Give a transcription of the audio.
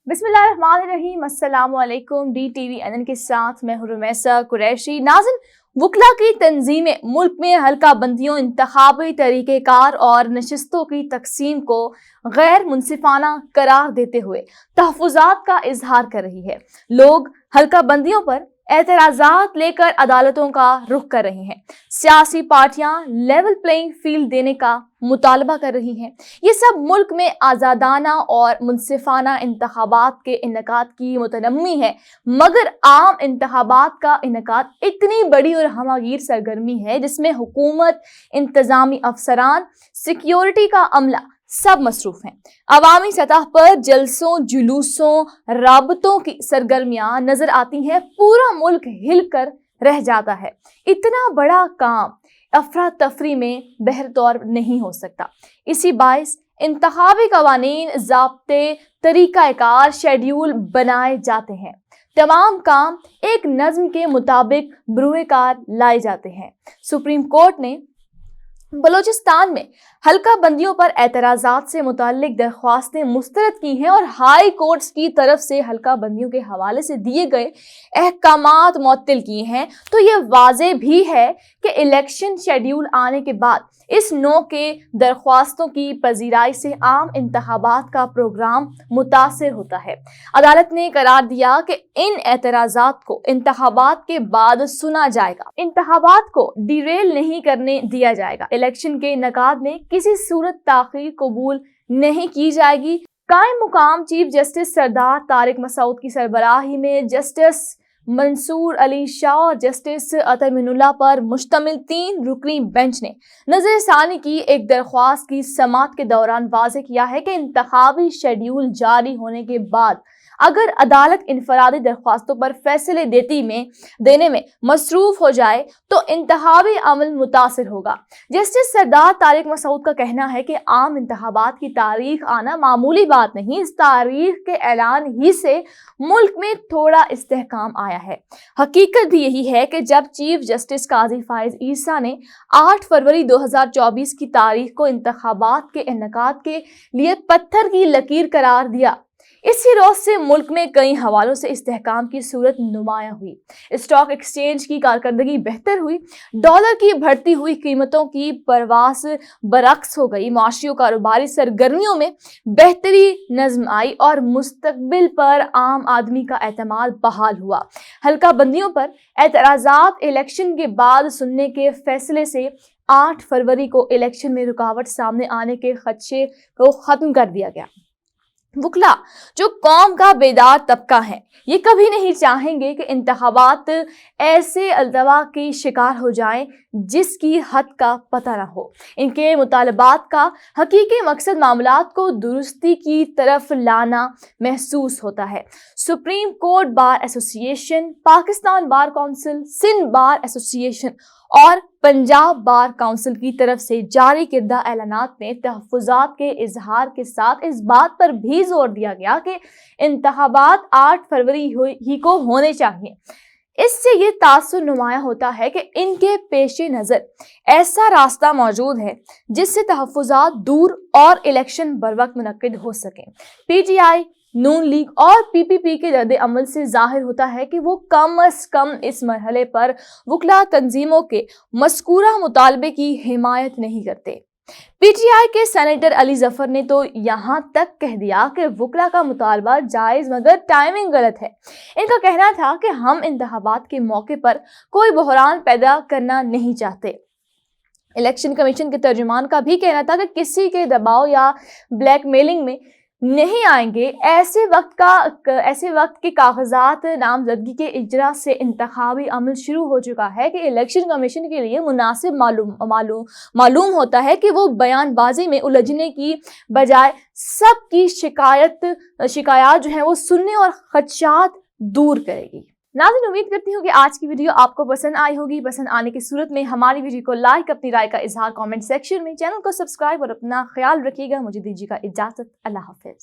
बिस्मिल्लाहिर्रहमानिर्रहीम। अस्सलाम वालेकुम। DTV के साथ मैं हूं रुमैसा कुरैशी। नाज़िन, वकला की तंजीमें मुल्क में हल्का बंदियों, इंतखाबी तरीक़ेकार और नशिस्तों की तकसीम को गैर मुनसिफाना करार देते हुए तहफ़्फ़ुज़ात का इजहार कर रही है। लोग हल्का बंदियों पर एतराज़ात लेकर अदालतों का रुख कर रहे हैं। सियासी पार्टियां लेवल प्लेइंग फील्ड देने का मुतालबा कर रही हैं। ये सब मुल्क में आज़ादाना और मुनसिफाना इंतखाबात के इनेकाद की मुतनम्मी है, मगर आम इंतखाबात का इनेकाद इतनी बड़ी और हमागीर सरगर्मी है जिसमें हुकूमत, इंतजामी अफसरान, सिक्योरिटी का अमला सब मसरूफ हैं। अवामी सतह पर जलसों, जुलूसों, राबतों की सरगर्मियां नजर आती हैं। पूरा मुल्क हिलकर रह जाता है। इतना बड़ा काम अफरा तफरी में बहरतौर नहीं हो सकता। इसी बाइस इंतखाबी कवानीन, ज़ाब्ते, तरीक़ाकार, शेड्यूल बनाए जाते हैं। तमाम काम एक नज़्म के मुताबिक बरूए कार लाए जाते हैं। सुप्रीम कोर्ट ने बलोचिस्तान में हल्का बंदियों पर एतराज़ात से मुताल्लिक दरख्वास्तें मुस्तरद की हैं और हाई कोर्ट्स की तरफ से हल्का बंदियों के हवाले से दिए गए अहकामात मुअत्तल किए हैं। तो ये वाज़े भी है कि इलेक्शन शेड्यूल आने के बाद इस नौ के दरख्वास्तों की पजीराई से आम इंतखाबात का प्रोग्राम मुतासर होता है। अदालत ने करार दिया कि इन एतराज़ात को इंतखाबात के बाद सुना जाएगा। इंतखाबात को डिरेल नहीं करने दिया जाएगा। इलेक्शन के इनेकाद में किसी सूरत ताख़ीर कबूल नहीं की जाएगी। कायम मुकाम चीफ जस्टिस सरदार तारिक मसूद की सरबराही में जस्टिस मंसूर अली शाह और जस्टिस अतर मिनुल्लाह पर मुश्तमिल 3 रुकनी बेंच ने नजर सानी की एक दरख्वास्त की समाअत के दौरान वाज़े किया है कि इंतखाबी शेड्यूल जारी होने के बाद अगर अदालत इनफरादी दरख्वास्तों पर फैसले देने में मसरूफ हो जाए तो इंतखाबी अमल मुतासर होगा। जस्टिस सरदार तारिक मसूद का कहना है कि आम इंतखाबात की तारीख आना मामूली बात नहीं, इस तारीख के ऐलान ही से मुल्क में थोड़ा इस्तेहकाम आया है। हकीकत भी यही है कि जब चीफ जस्टिस काजी फाइज ईसा ने 8 फरवरी 2024 की तारीख को इंतखाबात के इनेकाद के लिए पत्थर की लकीर करार दिया, इसी रोज से मुल्क में कई हवालों से इस्तेहकाम की सूरत नुमाया हुई। स्टॉक एक्सचेंज की कारकर्दगी बेहतर हुई, डॉलर की बढ़ती हुई कीमतों की परवास बरक्स हो गई, माशी और कारोबारी सरगर्मियों में बेहतरी नज़्म आई और मुस्तकबिल पर आम आदमी का एतमाद बहाल हुआ। हल्का बंदियों पर एतराज़ात इलेक्शन के बाद सुनने के फैसले से 8 फरवरी को इलेक्शन में रुकावट सामने आने के खदशे को खत्म कर दिया गया। वकला जो कौम का बेदार तबका है, ये कभी नहीं चाहेंगे कि इंतखाबात ऐसे अल्तवा की शिकार हो जाएं जिसकी हद का पता न हो। इनके मुतालबात का हकीकी मकसद मामलात को दुरुस्ती की तरफ लाना महसूस होता है। Supreme court bar association, Pakistan bar council, Sindh bar association और पंजाब बार काउंसिल की तरफ से जारी किरदा ऐलानात में तहफ़्फ़ुज़ात के इजहार के साथ इस बात पर भी जोर दिया गया कि इंतखाबात 8 फरवरी ही को होने चाहिए। इससे ये तासुर नुमाया होता है कि इनके पेशे नज़र ऐसा रास्ता मौजूद है जिससे तहफ़्फ़ुज़ात दूर और इलेक्शन बरवक्त मुनक्किद हो सकें। PTI, नून लीग और PPP के रद्द अमल से जाहिर होता है कि वो कम अज कम इस मरहले पर वकला तंजीमों के मज़कूरा मुतालबे की हिमायत नहीं करते। PTI के सेनेटर अली जफर ने तो यहाँ तक कह दिया कि वकला का मुतालबा जायज़ मगर टाइमिंग गलत है। इनका कहना था कि हम इंतखाबात के मौके पर कोई बहरान पैदा करना नहीं चाहते। इलेक्शन कमीशन के तर्जुमान का भी कहना था कि किसी के दबाव या ब्लैकमेलिंग में नहीं आएंगे। ऐसे वक्त के कागजात नामजदगी के इजरा से इंतखाबी अमल शुरू हो चुका है कि इलेक्शन कमीशन के लिए मुनासिब मालूम होता है कि वो बयानबाजी में उलझने की बजाय सबकी शिकायत जो है वो सुनने और खदशात दूर करेगी। नाज़रीन, उम्मीद करती हूँ कि आज की वीडियो आपको पसंद आई होगी। पसंद आने की सूरत में हमारी वीडियो को लाइक, अपनी राय का इजहार कमेंट सेक्शन में, चैनल को सब्सक्राइब और अपना ख्याल रखिएगा। मुझे दीजिएगा इजाज़त। अल्लाह हाफ़िज़।